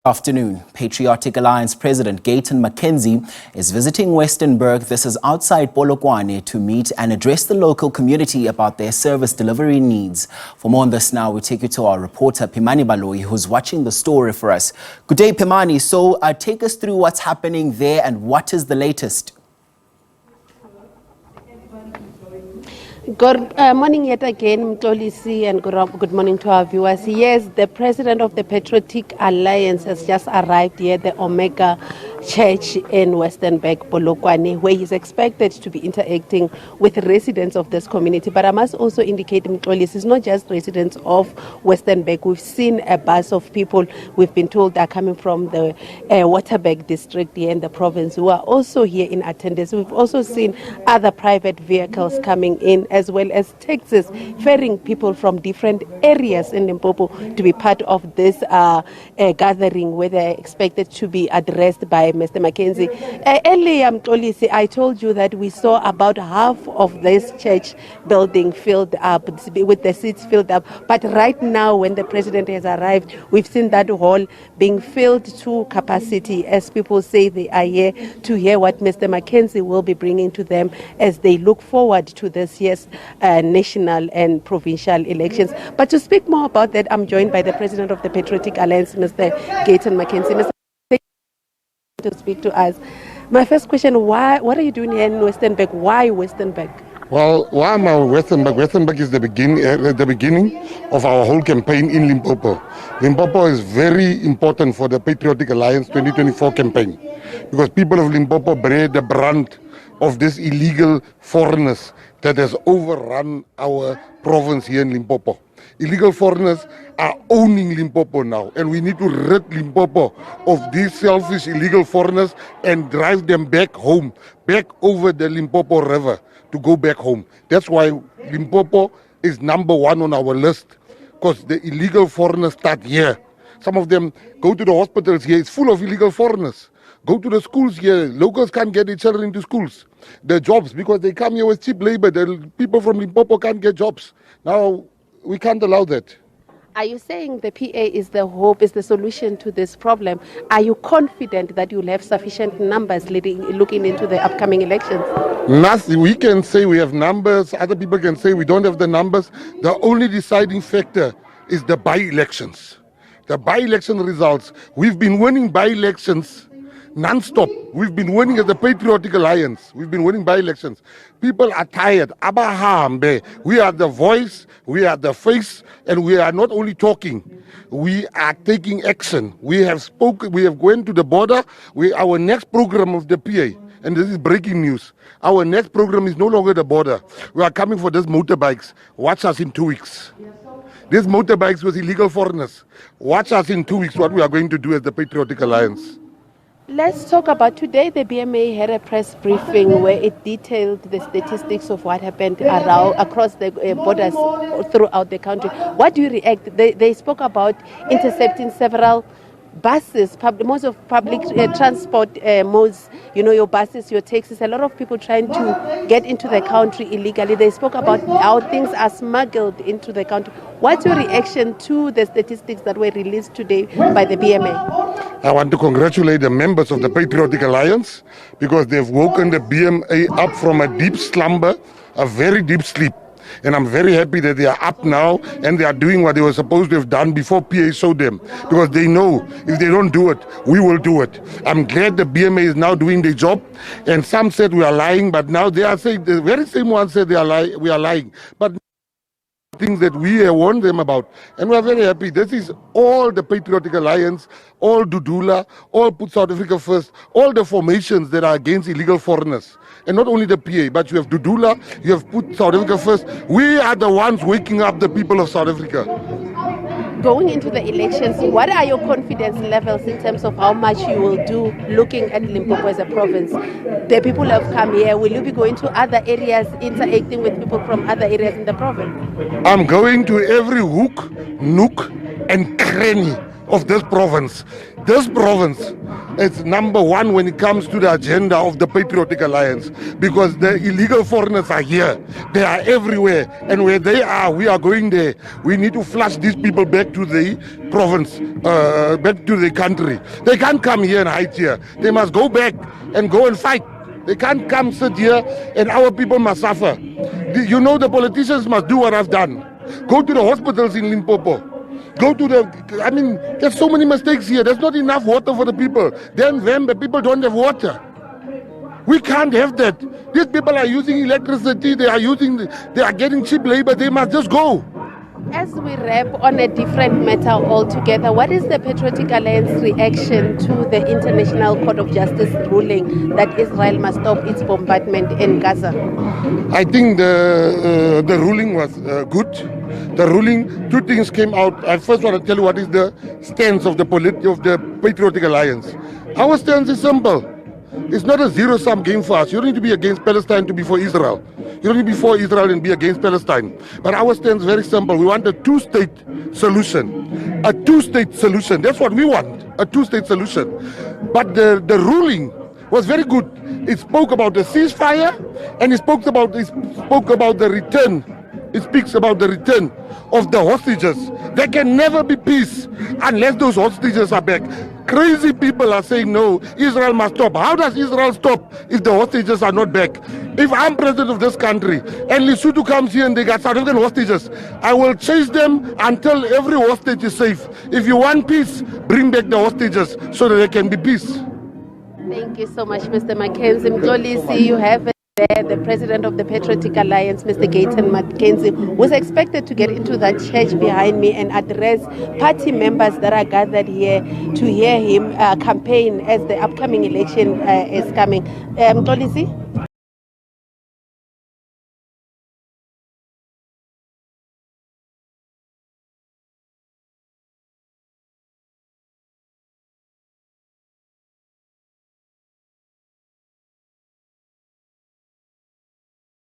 Afternoon. Patriotic Alliance President Gayton McKenzie is visiting Westenburg. This is outside Polokwane to meet and address the local community about their service delivery needs. For more on this now, we take you to our reporter Pimani Baloyi, who's watching the story for us. Good day, Pimani. So take us through what's happening there and what is the latest? Good morning yet again, Mtolisi, and good morning to our viewers. Yes, the president of the Patriotic Alliance has just arrived here at the Omega Church in Westenburg, Polokwane, where he's expected to be interacting with residents of this community. But I must also indicate, Mtolisi, it's not just residents of Westenburg. We've seen a bus of people, we've been told, are coming from the Waterberg district here in the province, who are also here in attendance. We've also seen other private vehicles coming in, as well as taxis ferrying people from different areas in Limpopo to be part of this gathering, where they're expected to be addressed by Mr. McKenzie. Earlier, Mtolisi, I told you that we saw about half of this church building filled up, with the seats filled up. But right now, when the president has arrived, we've seen that hall being filled to capacity, as people say they are here to hear what Mr. McKenzie will be bringing to them as they look forward to this year's national and provincial elections. But to speak more about that, I'm joined by the president of the Patriotic Alliance, Mr. Gayton McKenzie. Mr. to speak to us. My first question, what are you doing here in Westenburg? Why Westenburg? Well, why am I Westenburg? Westenburg is the beginning of our whole campaign in Limpopo. Limpopo is very important for the Patriotic Alliance 2024 campaign, because people of Limpopo bear the brunt of this illegal foreigners that has overrun our province here in Limpopo. Illegal foreigners are owning Limpopo now, and we need to rid Limpopo of these selfish illegal foreigners and drive them back home, back over the Limpopo River to go back home. That's why Limpopo is number one on our list, because the illegal foreigners start here. Some of them go to the hospitals here, it's full of illegal foreigners. Go to the schools here, locals can't get their children into schools. The jobs, because they come here with cheap labor, the people from Limpopo can't get jobs. Now, we can't allow that. Are you saying the PA is the hope, is the solution to this problem? Are you confident that you'll have sufficient numbers looking into the upcoming elections? Nothing. We can say we have numbers, other people can say we don't have the numbers. The only deciding factor is the by-elections. The by-election results. We've been winning by-elections non-stop. We've been winning as the Patriotic Alliance. We've been winning by-elections. People are tired. Abahambe. We are the voice, we are the face, and we are not only talking, we are taking action. We have spoken, we have gone to the border. Our next program of the PA, and this is breaking news, our next program is no longer the border. We are coming for these motorbikes. Watch us in 2 weeks. These motorbikes with illegal foreigners. Watch us in 2 weeks what we are going to do as the Patriotic Alliance. Let's talk about today. The BMA had a press briefing where it detailed the statistics of what happened across the borders throughout the country. What do you react? They spoke about intercepting several buses, most of public transport modes, your buses, your taxis, a lot of people trying to get into the country illegally. They spoke about how things are smuggled into the country. What's your reaction to the statistics that were released today by the BMA? I want to congratulate the members of the Patriotic Alliance, because they've woken the BMA up from a deep slumber, a very deep sleep. And I'm very happy that they are up now and they are doing what they were supposed to have done before PA showed them, because they know if they don't do it, we will do it. I'm glad the BMA is now doing their job, and some said we are lying, but now they are saying, the very same one said we are lying. But things that we have warned them about, and we are very happy. This is all the Patriotic Alliance, all Dudula, all Put South Africa First, all the formations that are against illegal foreigners. And not only the PA, but you have Dudula, you have Put South Africa First. We are the ones waking up the people of South Africa. Going into the elections, what are your confidence levels in terms of how much you will do looking at Limpopo as a province? The people have come here. Will you be going to other areas, interacting with people from other areas in the province? I'm going to every hook, nook, and cranny of this province. This province is number one when it comes to the agenda of the Patriotic Alliance, because the illegal foreigners are here. They are everywhere. And where they are, we are going there. We need to flush these people back to the province, back to the country. They can't come here and hide here. They must go back and go and fight. They can't come sit here and our people must suffer. You know, the politicians must do what I've done. Go to the hospitals in Limpopo. Go to there's so many mistakes here. There's not enough water for the people. Then the people don't have water. We can't have that. These people are using electricity. They are getting cheap labor. They must just go. As we wrap on a different matter altogether, what is the Patriotic Alliance reaction to the International Court of Justice ruling that Israel must stop its bombardment in Gaza? I think the ruling was good. The ruling, two things came out. I first want to tell you what is the stance of the Patriotic Alliance. Our stance is simple. It's not a zero-sum game for us. You don't need to be against Palestine to be for Israel. You don't need to be for Israel and be against Palestine. But our stance is very simple. We want a two-state solution. A two-state solution. That's what we want. A two-state solution. But the ruling was very good. It spoke about the ceasefire and it spoke about the return. It speaks about the return of the hostages. There can never be peace unless those hostages are back. Crazy people are saying no, Israel must stop. How does Israel stop if the hostages are not back? If I'm president of this country and Lesotho comes here and they got South African hostages, I will chase them until every hostage is safe. If you want peace, bring back the hostages so that there can be peace. Thank you so much, Mr. McKenzie. Mxolisi, you have there the president of the Patriotic Alliance, Mr. Gayton McKenzie, was expected to get into that church behind me and address party members that are gathered here to hear him campaign as the upcoming election is coming. Mxolisi?